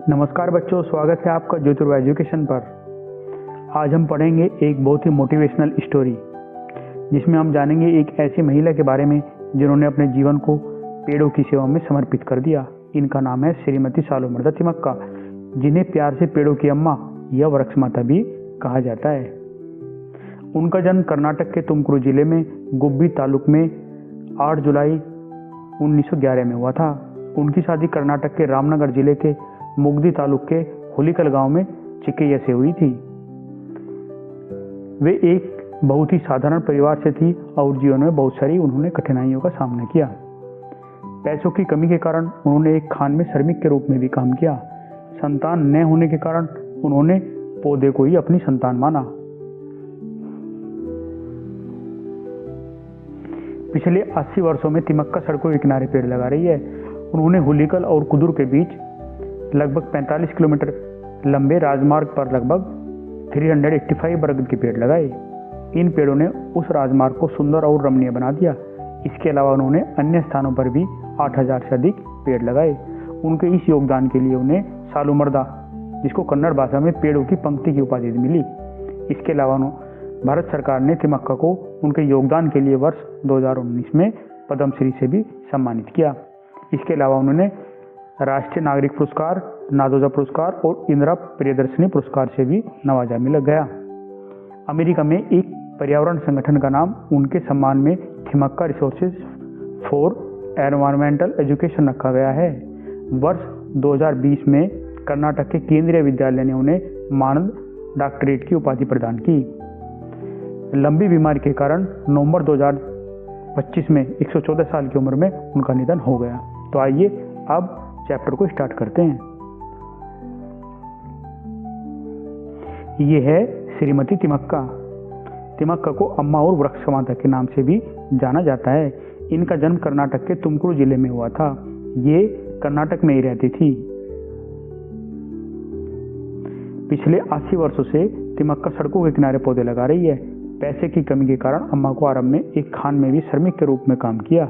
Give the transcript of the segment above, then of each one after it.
नमस्कार बच्चों, स्वागत है आपका ज्योतिर्वा एजुकेशन पर। आज हम पढ़ेंगे एक बहुत ही मोटिवेशनल स्टोरी, जिसमें हम जानेंगे एक ऐसी महिला के बारे में जिन्होंने अपने जीवन को पेड़ों की सेवा में समर्पित कर दिया। इनका नाम है श्रीमती सालूमर्दा तिमक्का, जिन्हें प्यार से पेड़ों की अम्मा या वृक्ष माता भी कहा जाता है। उनका जन्म कर्नाटक के तुमकुरू जिले में गुब्बी तालुक में 8 जुलाई 1911 में हुआ था। उनकी शादी कर्नाटक के रामनगर जिले के मुगदी तालुक के हुलिकल गांव में चिकैया से हुई थी। वे एक बहुत ही साधारण परिवार से थी और जीवन में बहुत सारी उन्होंने कठिनाइयों का सामना किया। पैसों की कमी के कारण उन्होंने एक खान में श्रमिक के रूप में भी काम किया। संतान न होने के कारण उन्होंने पौधे को ही अपनी संतान माना। पिछले 80 वर्षों में तिमक्का सड़कों के किनारे पेड़ लगा रही है। उन्होंने हुलिकल और कुदुर के बीच लगभग 45 किलोमीटर लंबे राजमार्ग पर लगभग 385 बरगद के पेड़ लगाए। इन पेड़ों ने उस राजमार्ग को सुंदर और रमणीय बना दिया। इसके अलावा उन्होंने अन्य स्थानों पर भी 8000 से अधिक पेड़ लगाए। उनके इस योगदान के लिए उन्हें सालूमर्दा, जिसको कन्नड़ भाषा में पेड़ों की पंक्ति की उपाधि मिली। इसके अलावा भारत सरकार ने तिमक्का को उनके योगदान के लिए वर्ष 2019 में पद्मश्री से भी सम्मानित किया। इसके अलावा उन्होंने राष्ट्रीय नागरिक पुरस्कार, नादोजा पुरस्कार और इंदिरा प्रियदर्शनी पुरस्कार से भी नवाजा मिल गया। अमेरिका में एक पर्यावरण संगठन का नाम उनके सम्मान में तिमक्का रिसोर्सेज फॉर एनवायरमेंटल एजुकेशन रखा गया है। वर्ष 2020 में कर्नाटक के केंद्रीय विद्यालय ने उन्हें मानद डॉक्टरेट की उपाधि प्रदान की। लंबी बीमारी के कारण नवंबर 2025 में 114 साल की उम्र में उनका निधन हो गया। तो आइए अब चैप्टर को स्टार्ट करते हैं। ये है श्रीमती तिमक्का। तिमक्का को अम्मा और वृक्ष माता के नाम से भी जाना जाता है। इनका जन्म कर्नाटक के तुमकुरू जिले में हुआ था। ये कर्नाटक में ही रहती थी। पिछले 80 वर्षों से तिमक्का सड़कों के किनारे पौधे लगा रही है। पैसे की कमी के कारण अम्मा को आरंभ में एक खान में भी श्रमिक के रूप में काम किया।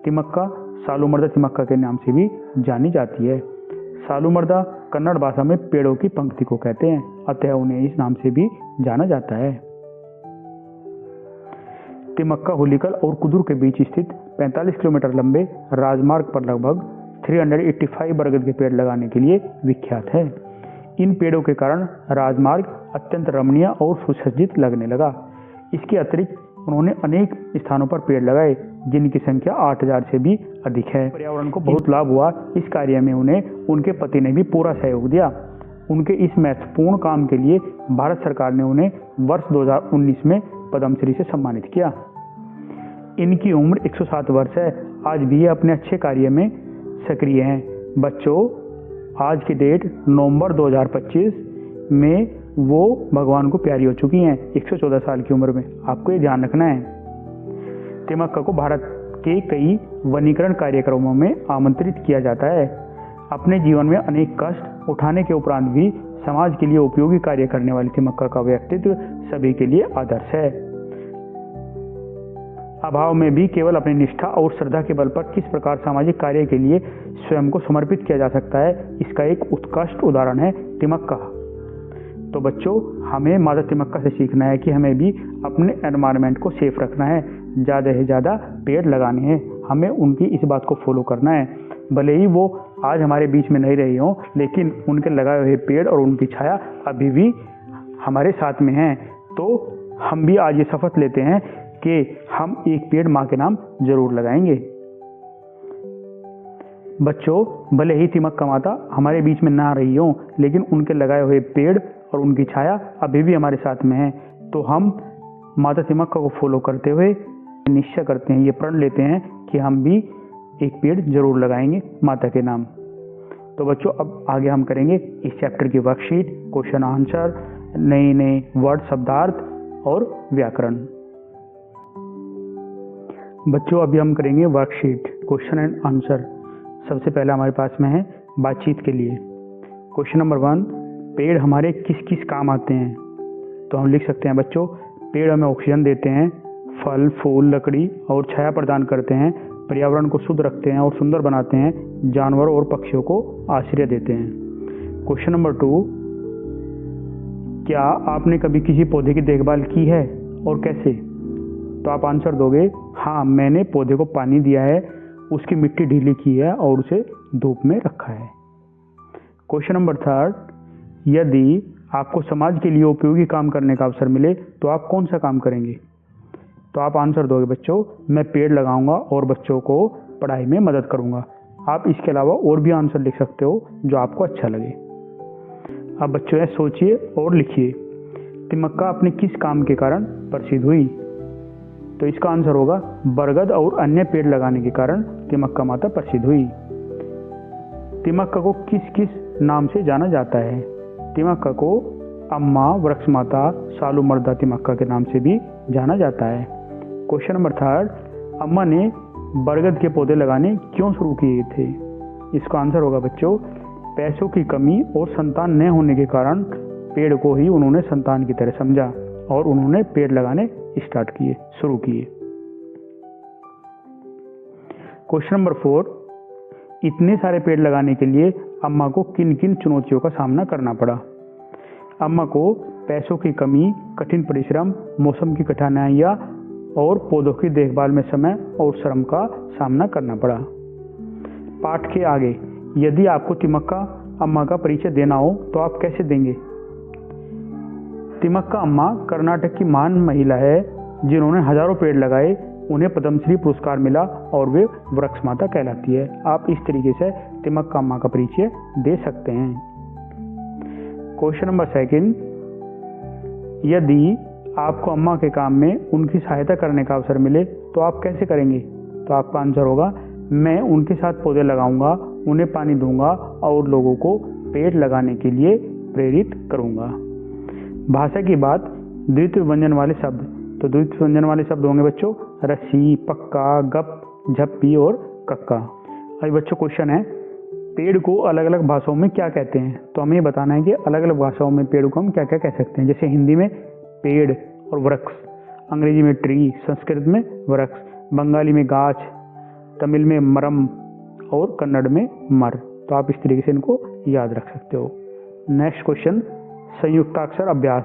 तिमक्का सालूमर्दा तिमक्का के नाम से भी जानी जाती है। सालूमर्दा कन्नड़ भाषा में पेड़ों की पंक्ति को कहते हैं, अतः उन्हें इस नाम से भी जाना जाता है। तिमक्का हुलिकल और कुदुर के बीच स्थित 45 किलोमीटर लंबे राजमार्ग पर लगभग 385 बरगद के पेड़ लगाने के लिए विख्यात है। इन पेड़ों के कारण राजमार्ग अत्यंत रमणीय और सुसज्जित लगने लगा। इसके अतिरिक्त उन्होंने अनेक स्थानों पर पेड़ लगाए, जिनकी संख्या 8000 से भी अधिक है। पर्यावरण को बहुत लाभ हुआ। इस कार्य में उन्हें उनके पति ने भी पूरा सहयोग दिया। उनके इस महत्वपूर्ण काम के लिए भारत सरकार ने उन्हें वर्ष 2019 में पद्मश्री से सम्मानित किया। इनकी उम्र 107 वर्ष है। आज भी ये अपने अच्छे कार्य में सक्रिय हैं। बच्चों, आज की डेट नवंबर 2025 में वो भगवान को प्यारी हो चुकी हैं 114 साल की उम्र में। आपको ये ध्यान रखना है। तिमक्का को भारत के कई वनीकरण कार्यक्रमों में आमंत्रित किया जाता है। अपने जीवन में अनेक कष्ट उठाने के उपरांत भी समाज के लिए उपयोगी कार्य करने वाली तिमक्का का व्यक्तित्व सभी के लिए आदर्श है। अभाव में भी केवल अपनी निष्ठा और श्रद्धा के बल पर किस प्रकार सामाजिक कार्य के लिए स्वयं को समर्पित किया जा सकता है, इसका एक उत्कृष्ट उदाहरण है तिमक्का। तो बच्चों, हमें माता तिमक्का से सीखना है कि हमें भी अपने एनवायरनमेंट को सेफ रखना है, ज़्यादा से ज़्यादा पेड़ लगाने हैं। हमें उनकी इस बात को फॉलो करना है। भले ही वो आज हमारे बीच में नहीं रही हों, लेकिन उनके लगाए हुए पेड़ और उनकी छाया अभी भी हमारे साथ में है। तो हम भी आज ये शपथ लेते हैं कि हम एक पेड़ माँ के नाम जरूर लगाएंगे। बच्चों, भले ही तिमक्का माता हमारे बीच में ना रही हो, लेकिन उनके लगाए हुए पेड़ और उनकी छाया अभी भी हमारे साथ में है। तो हम माता तिमक्का को फॉलो करते हुए निश्चय करते हैं, ये प्रण लेते हैं कि हम भी एक पेड़ जरूर लगाएंगे माता के नाम। तो बच्चों, अब आगे हम करेंगे इस चैप्टर की वर्कशीट, क्वेश्चन आंसर, नए नए वर्ड शब्दार्थ और व्याकरण। बच्चों, अभी हम करेंगे वर्कशीट, क्वेश्चन एंड आंसर। सबसे पहला हमारे पास में है बातचीत के लिए। क्वेश्चन नंबर 1, पेड़ हमारे किस किस काम आते हैं? तो हम लिख सकते हैं बच्चों, पेड़ हमें ऑक्सीजन देते हैं, फल, फूल, लकड़ी और छाया प्रदान करते हैं, पर्यावरण को शुद्ध रखते हैं और सुंदर बनाते हैं, जानवरों और पक्षियों को आश्रय देते हैं। क्वेश्चन नंबर 2, क्या आपने कभी किसी पौधे की देखभाल की है और कैसे? तो आप आंसर दोगे, हाँ मैंने पौधे को पानी दिया है, उसकी मिट्टी ढीली की है और उसे धूप में रखा है। क्वेश्चन नंबर 3, यदि आपको समाज के लिए उपयोगी काम करने का अवसर मिले तो आप कौन सा काम करेंगे? तो आप आंसर दोगे बच्चों, मैं पेड़ लगाऊंगा और बच्चों को पढ़ाई में मदद करूंगा। आप इसके अलावा और भी आंसर लिख सकते हो जो आपको अच्छा लगे। अब बच्चों ये सोचिए और लिखिए, तिमक्का अपने किस काम के कारण प्रसिद्ध हुई? तो इसका आंसर होगा बरगद और अन्य पेड़ लगाने के कारण तिमक्का माता प्रसिद्ध हुई। तिमक्का को किस किस नाम से जाना जाता है? तिमक्का को अम्मा, वृक्ष माता, सालू मर्दा तिमक्का के नाम से भी जाना जाता है। क्वेश्चन नंबर 3, अम्मा ने बरगद के पौधे लगाने क्यों शुरू किए थे? इसका आंसर होगा बच्चों, पैसों की कमी और संतान न होने के कारण पेड़ को ही उन्होंने संतान की तरह समझा और उन्होंने पेड़ लगाने शुरू किए। क्वेश्चन नंबर 4, इतने सारे पेड़ लगाने के लिए अम्मा को किन किन चुनौतियों का सामना करना पड़ा? अम्मा को पैसों की कमी, कठिन परिश्रम, मौसम की कठिनाइयाँ और पौधों की देखभाल में समय और श्रम का सामना करना पड़ा। पाठ के आगे, यदि आपको तिमक्का अम्मा का परिचय देना हो तो आप कैसे देंगे? तिमक्का अम्मा कर्नाटक की महान महिला है जिन्होंने हजारों पेड़ लगाए, उन्हें पद्मश्री पुरस्कार मिला और वे वृक्ष माता कहलाती है। आप इस तरीके से तिमक्का अम्मा का परिचय दे सकते हैं। क्वेश्चन नंबर 2, यदि आपको अम्मा के काम में उनकी सहायता करने का अवसर मिले तो आप कैसे करेंगे? तो आपका आंसर होगा, मैं उनके साथ पौधे लगाऊंगा, उन्हें पानी दूंगा और लोगों को पेड़ लगाने के लिए प्रेरित करूंगा। भाषा की बात, द्वितीय व्यंजन वाले शब्द। तो द्वितीय व्यंजन वाले शब्द होंगे बच्चों रस्सी, पक्का, गप, झप्पी और कक्का। अभी बच्चों क्वेश्चन है, पेड़ को अलग अलग भाषाओं में क्या कहते हैं? तो हमें बताना है कि अलग अलग भाषाओं में पेड़ को हम क्या क्या कह सकते हैं। जैसे हिंदी में पेड़ और वृक्ष, अंग्रेजी में ट्री, संस्कृत में वृक्ष, बंगाली में गाछ, तमिल में मरम और कन्नड़ में मर। तो आप इस तरीके से इनको याद रख सकते हो। नेक्स्ट क्वेश्चन, संयुक्ताक्षर अभ्यास।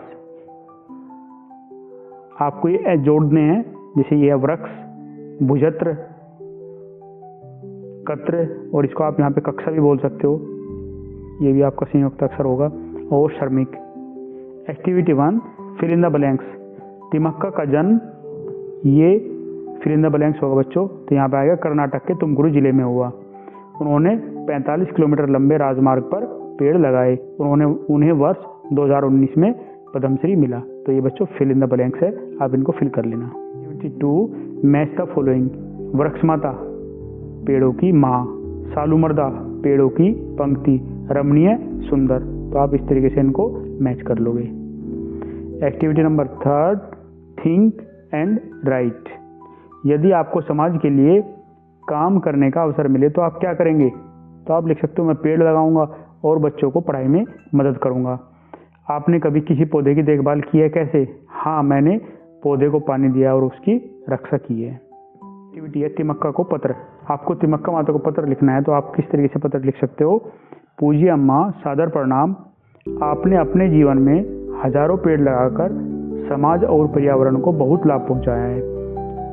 आपको ये जोड़ने हैं, जैसे ये वृक्ष, भुजत्र, कत्र और इसको आप यहाँ पे कक्षा भी बोल सकते हो, ये भी आपका संयुक्ताक्षर होगा। और श्रमिक। Activity 1, fill in the blanks. Thimmakka का जन्म, ये फिल इन द ब्लैंक्स होगा बच्चों। तो यहाँ पे आएगा कर्नाटक के तुमकुरू जिले में हुआ। उन्होंने 45 किलोमीटर लंबे राजमार्ग पर पेड़ लगाए। उन्हें वर्ष 2019 में पद्मश्री मिला। तो ये बच्चों फिल इन द ब्लैंक्स है, आप इनको फिल कर लेना। Activity 2, match the following. वृक्ष माता, पेड़ों की माँ, सालू मर्दा, पेड़ों की पंक्ति, रमणीय, सुंदर। तो आप इस तरीके से इनको मैच कर लोगे। Activity number 3, think and right. यदि आपको समाज के लिए काम करने का अवसर मिले तो आप क्या करेंगे? तो आप लिख सकते हो, मैं पेड़ लगाऊंगा और बच्चों को पढ़ाई में मदद करूंगा। आपने कभी किसी पौधे की देखभाल की है, कैसे? हाँ मैंने पौधे को पानी दिया और उसकी रक्षा की है। एक्टिविटी है तिमक्का को पत्र। आपको तिमक्का माता को पत्र लिखना है तो आप किस तरीके से पत्र लिख सकते हो? पूज्य अम्मा, सादर प्रणाम। आपने अपने जीवन में हजारों पेड़ लगाकर समाज और पर्यावरण को बहुत लाभ पहुंचाया है।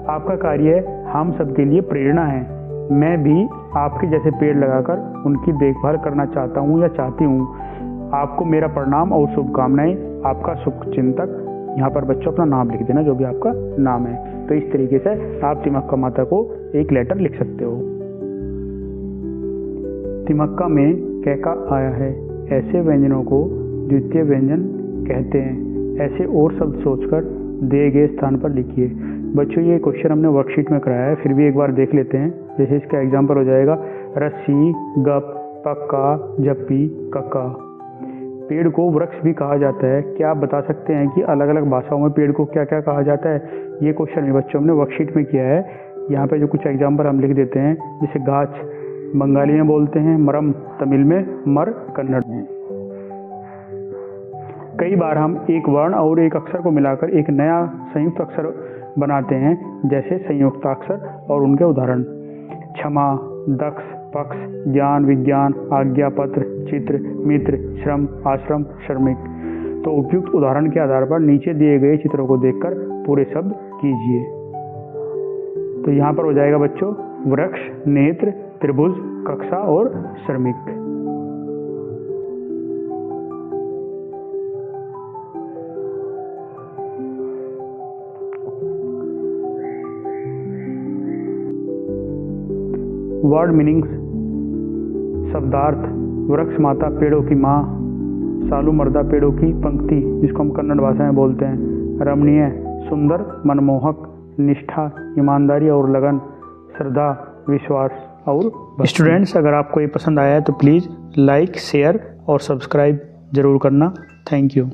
आपका कार्य हम सबके लिए प्रेरणा है। मैं भी आपके जैसे पेड़ लगाकर उनकी देखभाल करना चाहता हूँ या चाहती हूँ। आपको मेरा प्रणाम और शुभकामनाएं। आपका शुभचिंतक। यहाँ पर बच्चों अपना नाम लिख देना, जो भी आपका नाम है। तो इस तरीके से आप तिमक्का माता को एक लेटर लिख सकते हो। तिमक्का में कैका आया है। ऐसे व्यंजनों को द्वितीय व्यंजन कहते हैं। ऐसे और शब्द सोचकर दिए गए स्थान पर लिखिए। बच्चों ये क्वेश्चन हमने वर्कशीट में कराया है, फिर भी एक बार देख लेते हैं। जैसे इसका एग्जाम्पल हो जाएगा रस्सी, गप, पक्का, झप्पी, कक्का। पेड़ को वृक्ष भी कहा जाता है। क्या आप बता सकते हैं कि अलग अलग भाषाओं में पेड़ को क्या क्या कहा जाता है? ये क्वेश्चन भी बच्चों हमने वर्कशीट में किया है। यहाँ पे जो कुछ एग्जाम्पल हम लिख देते हैं, जैसे गाछ बंगाली में बोलते हैं, मरम तमिल में, मर कन्नड़ में। कई बार हम एक वर्ण और एक अक्षर को मिलाकर एक नया संयुक्त अक्षर बनाते हैं, जैसे संयुक्ताक्षर और उनके उदाहरण क्षमा, दक्ष, पक्ष, ज्ञान, विज्ञान, आज्ञा पत्र, चित्र, मित्र, श्रम, आश्रम, श्रमिक। तो उपयुक्त उदाहरण के आधार पर नीचे दिए गए चित्रों को देखकर पूरे शब्द कीजिए। तो यहाँ पर हो जाएगा बच्चों वृक्ष, नेत्र, त्रिभुज, कक्षा और श्रमिक। वर्ड मीनिंग्स, शब्दार्थ, वृक्ष माता पेड़ों की माँ, सालू मर्दा पेड़ों की पंक्ति जिसको हम कन्नड़ भाषा में बोलते हैं, रमणीय, सुंदर, मनमोहक, निष्ठा, ईमानदारी और लगन, श्रद्धा, विश्वास और। स्टूडेंट्स, अगर आपको ये पसंद आया है तो प्लीज़ लाइक, शेयर और सब्सक्राइब जरूर करना। Thank you.